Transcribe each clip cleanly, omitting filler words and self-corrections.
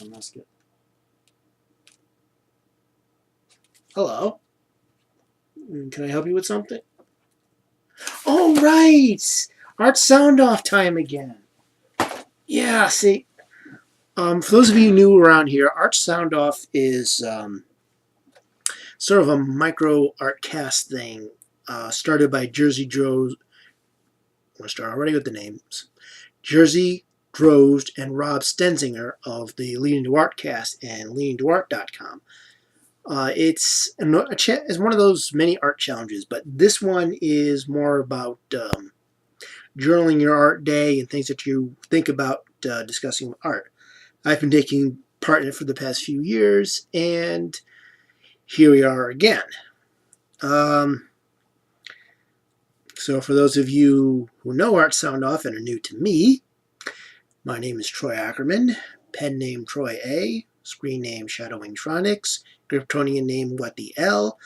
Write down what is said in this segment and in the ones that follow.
a musket. Hello. Can I help you with something? Oh, right! Art Soundoff time again. Yeah, see, for those of you new around here, Art Soundoff is sort of a micro art cast thing started by Jersey Droz. I'm going to start already with the names. Jersey Drozd and Rob Stenzinger of the Leading to Art cast and leadingtoart.com. It's one of those many art challenges, but this one is more about journaling your art day and things that you think about discussing with art. I've been taking part in it for the past few years, and here we are again. So for those of you who know Art Soundoff and are new to me, my name is Troy Ackerman, pen name Troy A, screen name Shadowwingtronics, Kryptonian name What the L,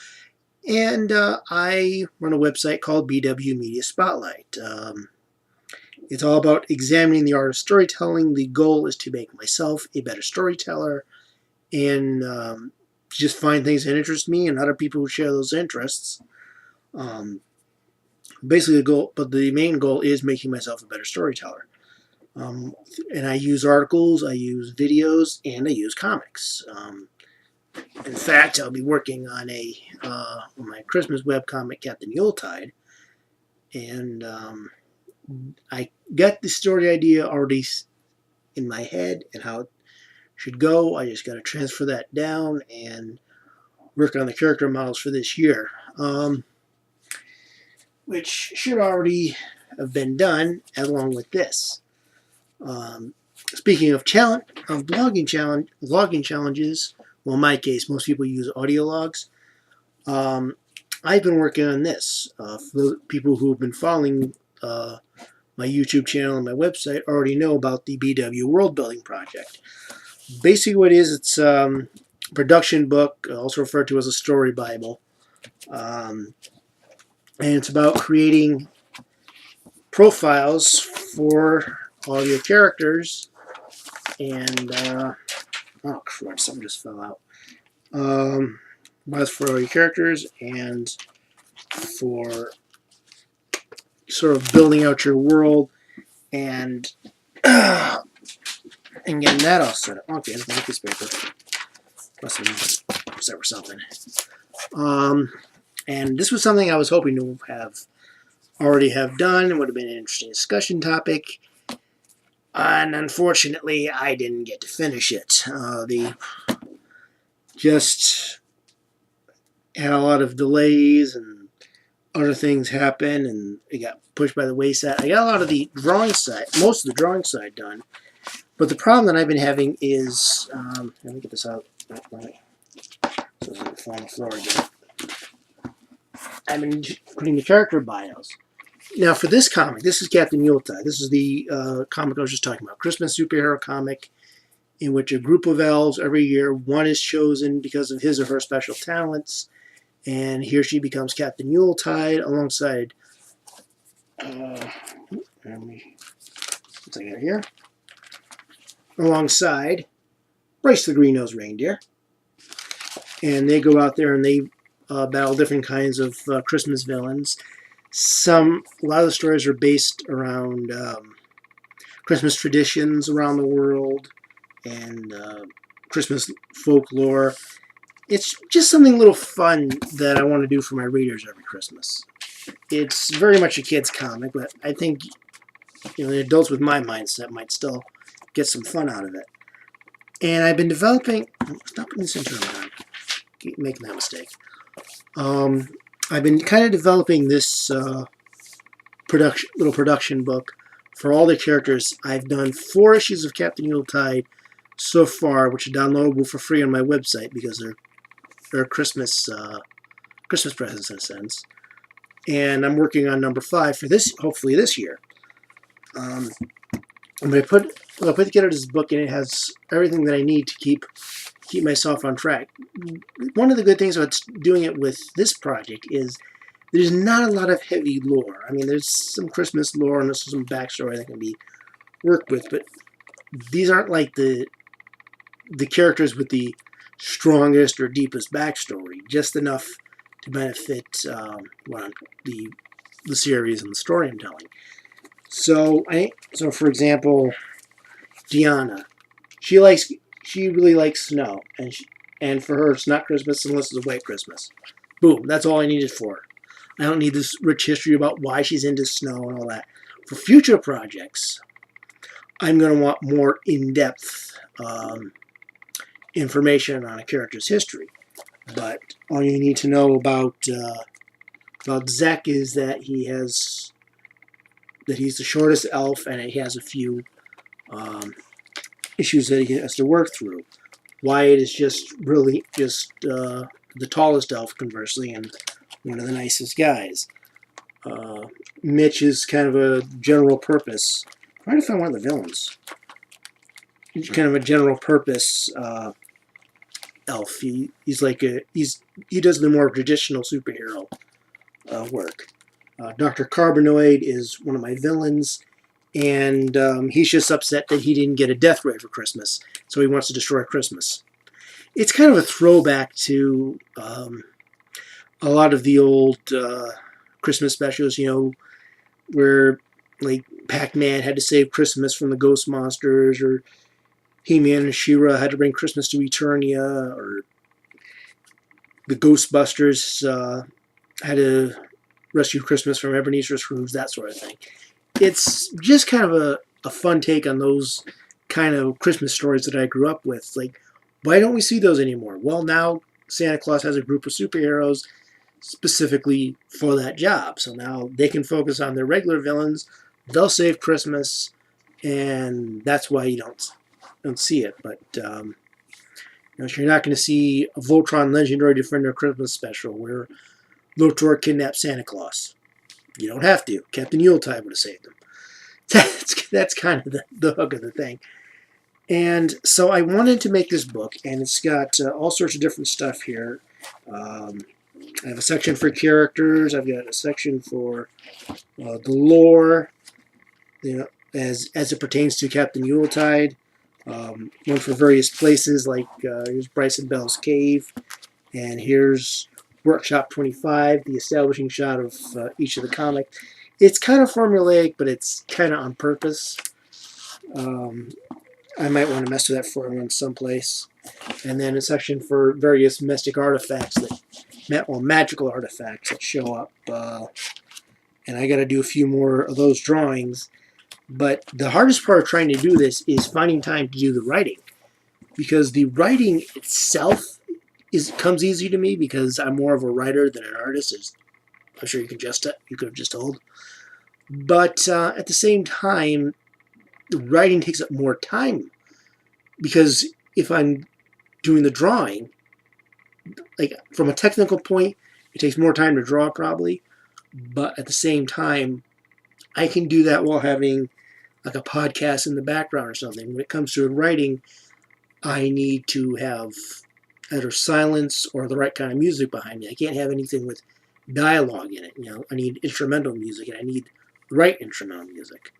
and I run a website called BW Media Spotlight. It's all about examining the art of storytelling. The goal is to make myself a better storyteller and just find things that interest me and other people who share those interests. Basically, the main goal is making myself a better storyteller. And I use articles, I use videos, and I use comics. In fact, I'll be working on my Christmas webcomic, Captain Yuletide, and I got the story idea already in my head and how it should go. I just got to transfer that down and work on the character models for this year, which should already have been done along with this. Speaking of vlogging challenges, well, in my case, most people use audio logs. I've been working on this. For the people who have been following my YouTube channel and my website already know about the BW World Building Project. Basically what it is, it's a production book, also referred to as a story Bible. And it's about creating profiles for all your characters. And, oh crap, something just fell out. Both for all your characters and for sort of building out your world and getting that all set up. Okay, let's make this paper. Must have been set for something. And this was something I was hoping to already have done. It would have been an interesting discussion topic. And unfortunately, I didn't get to finish it. Just had a lot of delays and other things happen, and it got pushed by the wayside. I got a lot of the drawing side, most of the drawing side done. But the problem that I've been having is, let me get this out. So it doesn't fall on the floor again. I've been putting the character bios. Now for this comic, this is Captain Yuletide. This is the comic I was just talking about. Christmas superhero comic in which a group of elves every year, one is chosen because of his or her special talents, and he or she becomes Captain Yuletide alongside, what's I got here? Alongside Bryce the Green-Nosed Reindeer. And they go out there and they battle different kinds of Christmas villains. A lot of the stories are based around Christmas traditions around the world and Christmas folklore. It's just something a little fun that I want to do for my readers every Christmas. It's very much a kid's comic, but I think the adults with my mindset might still get some fun out of it. And I've been developing... Stop putting this intro on. Keep making that mistake. I've been kind of developing this little production book for all the characters. I've done 4 issues of Captain Yuletide so far, which are downloadable for free on my website because they're Christmas presents in a sense. And I'm working on number 5 for this, hopefully this year. I'm going to put together this book, and it has everything that I need to keep myself on track. One of the good things about doing it with this project is there's not a lot of heavy lore. I mean, there's some Christmas lore and there's some backstory that can be worked with, but these aren't like the the characters with the strongest or deepest backstory, just enough to benefit the series and the story I'm telling. So for example, Deanna, she really likes snow, and for her it's not Christmas unless it's a white Christmas. Boom, that's all I needed for her. I don't need this rich history about why she's into snow and all that. For future projects, I'm going to want more in-depth information on a character's history. But all you need to know about Zek is that he's the shortest elf, and he has a few issues that he has to work through. Wyatt is just the tallest elf, conversely, and one of the nicest guys. Mitch is kind of a general purpose. I'm trying to find one of the villains. He's kind of a general purpose elf. He does the more traditional superhero work. Dr. Carbanoid is one of my villains, and he's just upset that he didn't get a death ray for Christmas, so he wants to destroy Christmas. It's kind of a throwback to a lot of the old Christmas specials, where like Pac-Man had to save Christmas from the ghost monsters, or He-Man and She-Ra had to bring Christmas to Eternia, or the Ghostbusters had to rescue Christmas from Ebenezer Scrooge, that sort of thing. It's just kind of a fun take on those kind of Christmas stories that I grew up with. Like, why don't we see those anymore? Well, now Santa Claus has a group of superheroes specifically for that job. So now they can focus on their regular villains. They'll save Christmas, and that's why you don't see it. But you're not going to see a Voltron Legendary Defender Christmas special where Lotor kidnaps Santa Claus. You don't have to. Captain Yuletide would have saved him. That's kind of the hook of the thing. And so I wanted to make this book, and it's got all sorts of different stuff here. I have a section for characters. I've got a section for the lore, as it pertains to Captain Yuletide. One for various places, like here's Bryson Bell's Cave, and here's Workshop 25, the establishing shot of each of the comic. It's kind of formulaic, but it's kind of on purpose. I might want to mess with that for one someplace. And then a section for various mystic artifacts magical artifacts that show up. And I got to do a few more of those drawings. But the hardest part of trying to do this is finding time to do the writing, because the writing itself comes easy to me because I'm more of a writer than an artist, as I'm sure you could have just told. But at the same time, the writing takes up more time, because if I'm doing the drawing, like from a technical point, it takes more time to draw probably, but at the same time, I can do that while having like a podcast in the background or something. When it comes to writing, I need to have either silence or the right kind of music behind me. I can't have anything with dialogue in it. I need instrumental music, and I need the right instrumental music.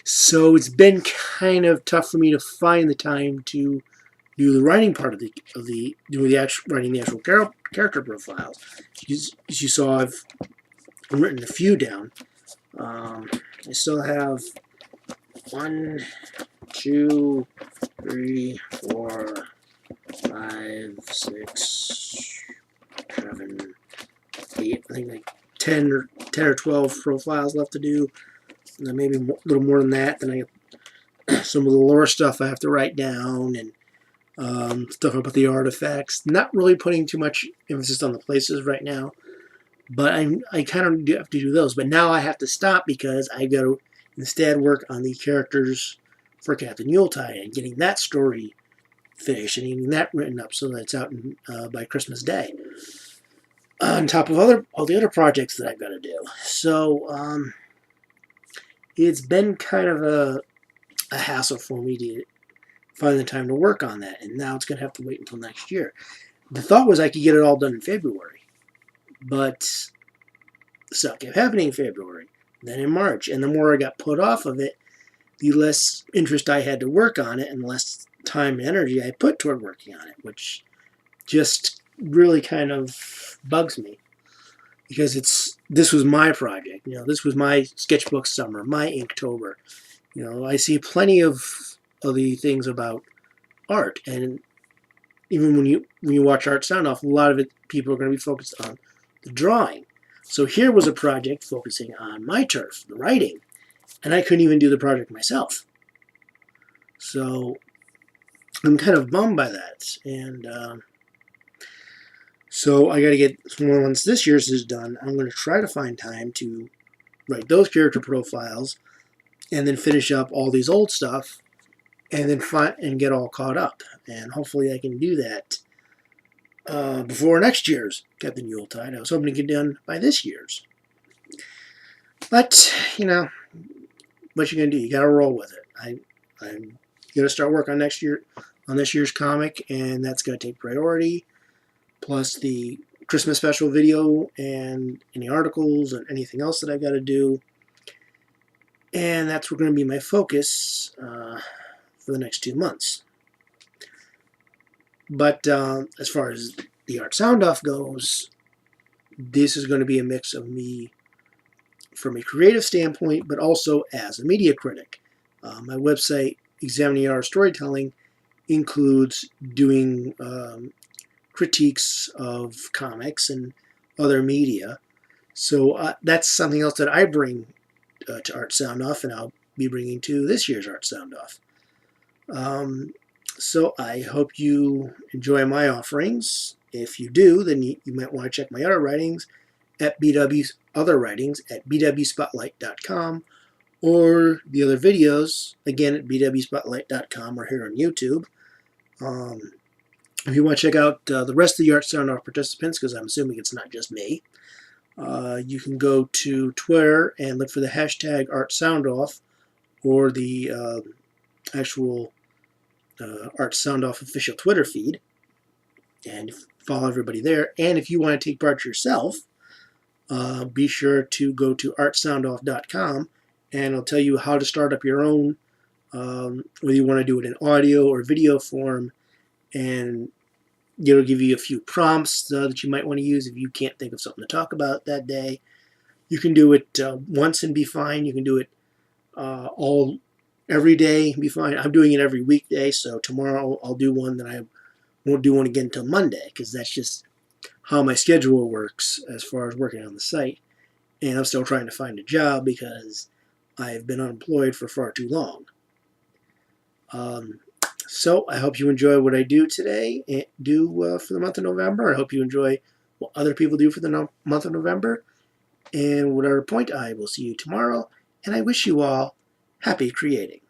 So it's been kind of tough for me to find the time to do the writing part of writing the actual character profiles. As you saw, I've written a few down. I still have 1, 2, 3, 4, 5, 6, 7, 8. I think like 10 or 12 profiles left to do. And then maybe a little more than that. Then I have some of the lore stuff I have to write down, and stuff about the artifacts. Not really putting too much emphasis on the places right now, but I kind of do have to do those. But now I have to stop because I got to instead work on the characters for Captain Yuletide and getting that story finished and getting that written up so that it's out by Christmas Day. On top of all the other projects that I've got to do. So it's been kind of a hassle for me to find the time to work on that, and now it's going to have to wait until next year. The thought was I could get it all done in February, but stuff kept happening in February, then in March, and the more I got put off of it, the less interest I had to work on it, and the less time and energy I put toward working on it, which just really kind of bugs me because this was my project. This was my sketchbook summer, my Inktober. I see plenty of the things about art, and even when you watch Art Soundoff, a lot of it people are going to be focused on the drawing. So here was a project focusing on my turf, the writing, and I couldn't even do the project myself. So I'm kind of bummed by that, and so I got to get, once this year's is done, I'm going to try to find time to write those character profiles and then finish up all these old stuff and then get all caught up. And hopefully I can do that before next year's Captain Yuletide. I was hoping to get done by this year's. But, what you going to do? You got to roll with it. I'm going to start work on this year's comic, and that's going to take priority, plus the Christmas special video and any articles and anything else that I've got to do. And that's going to be my focus for the next 2 months. But as far as the Art Soundoff goes, this is going to be a mix of me from a creative standpoint, but also as a media critic. My website, Examining Art Storytelling, includes doing critiques of comics and other media. So that's something else that I bring to Art Soundoff, and I'll be bringing to this year's Art Soundoff. So I hope you enjoy my offerings. If you do, then you might want to check my other writings at bwspotlight.com, or the other videos, again, at bwspotlight.com or here on YouTube. If you want to check out the rest of the Art Soundoff participants, because I'm assuming it's not just me, you can go to Twitter and look for the hashtag Art Soundoff, or the actual Art Soundoff official Twitter feed, and follow everybody there. And if you want to take part yourself, be sure to go to artsoundoff.com, and it'll tell you how to start up your own, whether you want to do it in audio or video form, and it'll give you a few prompts that you might want to use if you can't think of something to talk about that day. You can do it once and be fine. You can do it every day and be fine. I'm doing it every weekday, so tomorrow I'll do one, then I won't do one again until Monday, because that's just how my schedule works as far as working on the site. And I'm still trying to find a job because I've been unemployed for far too long. So I hope you enjoy what I do today and do for the month of November. I hope you enjoy what other people do for the month of November. And whatever point, I will see you tomorrow. And I wish you all happy creating.